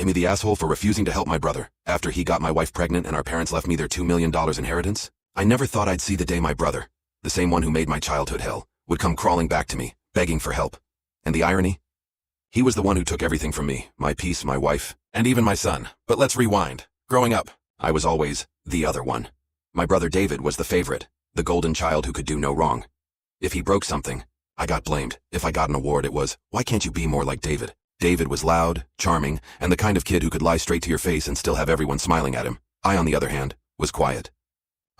Am I the asshole for refusing to help my brother after he got my wife pregnant and our parents left me their $2 million inheritance? I never thought I'd see the day my brother, the same one who made my childhood hell, would come crawling back to me, begging for help. And the irony? He was the one who took everything from me, my peace, my wife, and even my son. But let's rewind. Growing up, I was always the other one. My brother David was the favorite, the golden child who could do no wrong. If he broke something, I got blamed. If I got an award, it was, why can't you be more like David? David was loud, charming, and the kind of kid who could lie straight to your face and still have everyone smiling at him. I, on the other hand, was quiet.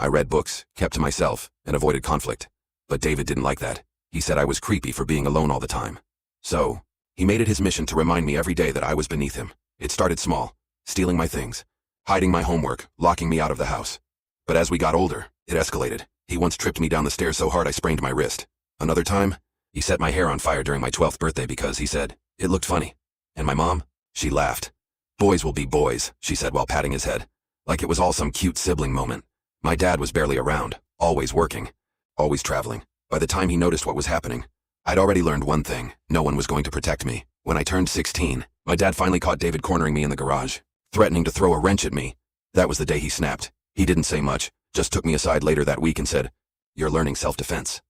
I read books, kept to myself, and avoided conflict. But David didn't like that. He said I was creepy for being alone all the time. So, he made it his mission to remind me every day that I was beneath him. It started small, stealing my things, hiding my homework, locking me out of the house. But as we got older, it escalated. He once tripped me down the stairs so hard I sprained my wrist. Another time, he set my hair on fire during my 12th birthday because he said it looked funny. And my mom? She laughed. Boys will be boys, she said while patting his head, like it was all some cute sibling moment. My dad was barely around, always working, always traveling. By the time he noticed what was happening, I'd already learned one thing: no one was going to protect me. When I turned 16, my dad finally caught David cornering me in the garage, threatening to throw a wrench at me. That was the day he snapped. He didn't say much, just took me aside later that week and said, "You're learning self-defense."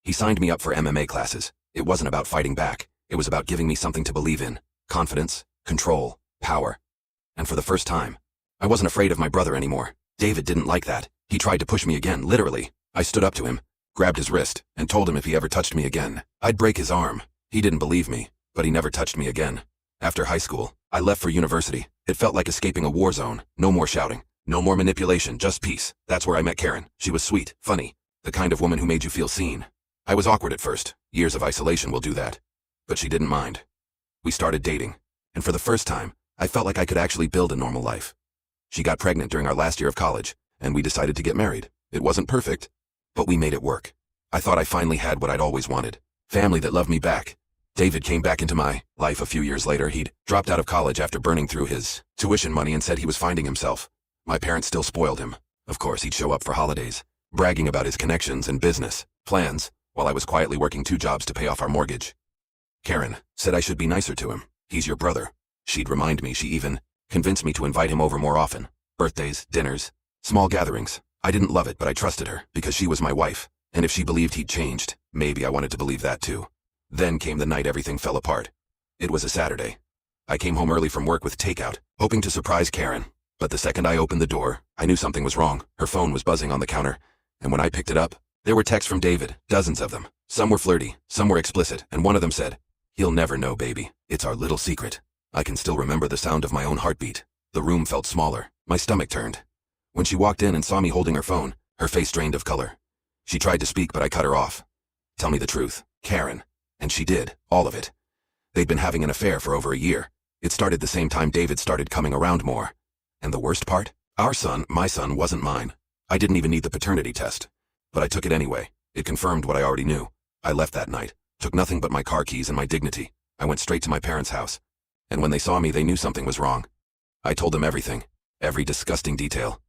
He signed me up for MMA classes. It wasn't about fighting back. It was about giving me something to believe in. Confidence, control, power. And for the first time, I wasn't afraid of my brother anymore. David didn't like that. He tried to push me again, literally. I stood up to him, grabbed his wrist, and told him if he ever touched me again, I'd break his arm. He didn't believe me, but he never touched me again. After high school, I left for university. It felt like escaping a war zone. No more shouting, no more manipulation, just peace. That's where I met Karen. She was sweet, funny, the kind of woman who made you feel seen. I was awkward at first. Years of isolation will do that. But she didn't mind. We started dating, and for the first time, I felt like I could actually build a normal life. She got pregnant during our last year of college, and we decided to get married. It wasn't perfect, but we made it work. I thought I finally had what I'd always wanted. Family that loved me back. David came back into my life a few years later. He'd dropped out of college after burning through his tuition money and said he was finding himself. My parents still spoiled him. Of course, he'd show up for holidays, bragging about his connections and business plans, while I was quietly working 2 jobs to pay off our mortgage. Karen said I should be nicer to him. He's your brother. She'd remind me. She even convinced me to invite him over more often. Birthdays, dinners, small gatherings. I didn't love it, but I trusted her because she was my wife. And if she believed he'd changed, maybe I wanted to believe that too. Then came the night everything fell apart. It was a Saturday. I came home early from work with takeout, hoping to surprise Karen. But the second I opened the door, I knew something was wrong. Her phone was buzzing on the counter, and when I picked it up, there were texts from David, dozens of them. Some were flirty, some were explicit, and one of them said, "He'll never know, baby. It's our little secret." I can still remember the sound of my own heartbeat. The room felt smaller. My stomach turned. When she walked in and saw me holding her phone, her face drained of color. She tried to speak, but I cut her off. "Tell me the truth, Karen." And she did, all of it. They'd been having an affair for over a year. It started the same time David started coming around more. And the worst part? Our son, my son, wasn't mine. I didn't even need the paternity test. But I took it anyway. It confirmed what I already knew. I left that night, took nothing but my car keys and my dignity. I went straight to my parents' house. And when they saw me, they knew something was wrong. I told them everything, every disgusting detail.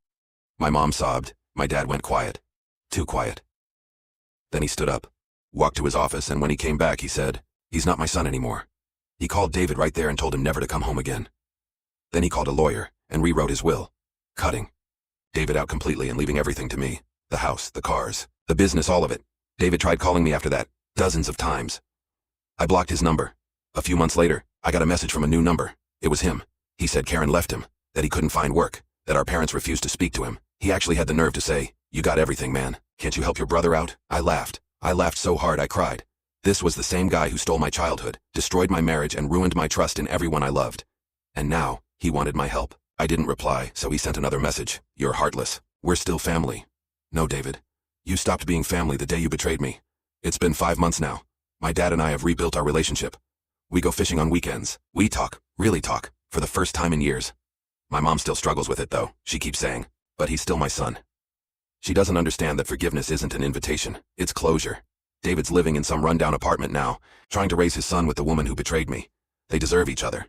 My mom sobbed. My dad went quiet. Too quiet. Then he stood up, walked to his office, and when he came back, he said, "He's not my son anymore." He called David right there and told him never to come home again. Then he called a lawyer and rewrote his will, cutting David out completely and leaving everything to me. The house, the cars, the business, all of it. David tried calling me after that, dozens of times. I blocked his number. A few months later, I got a message from a new number. It was him. He said Karen left him, that he couldn't find work, that our parents refused to speak to him. He actually had the nerve to say, "You got everything, man. Can't you help your brother out?" I laughed. I laughed so hard I cried. This was the same guy who stole my childhood, destroyed my marriage, and ruined my trust in everyone I loved. And now, he wanted my help. I didn't reply, so he sent another message. "You're heartless. We're still family." No, David. You stopped being family the day you betrayed me. It's been 5 months now. My dad and I have rebuilt our relationship. We go fishing on weekends. We talk, really talk, for the first time in years. My mom still struggles with it, though. She keeps saying, "But he's still my son." She doesn't understand that forgiveness isn't an invitation. It's closure. David's living in some rundown apartment now, trying to raise his son with the woman who betrayed me. They deserve each other.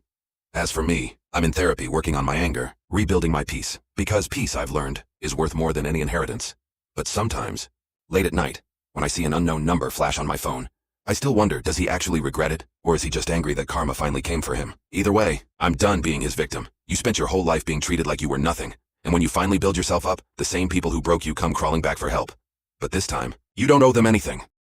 As for me, I'm in therapy working on my anger, rebuilding my peace, because peace, I've learned, is worth more than any inheritance. But sometimes, late at night, when I see an unknown number flash on my phone, I still wonder, does he actually regret it? Or is he just angry that karma finally came for him? Either way, I'm done being his victim. You spent your whole life being treated like you were nothing. And when you finally build yourself up, the same people who broke you come crawling back for help. But this time, you don't owe them anything.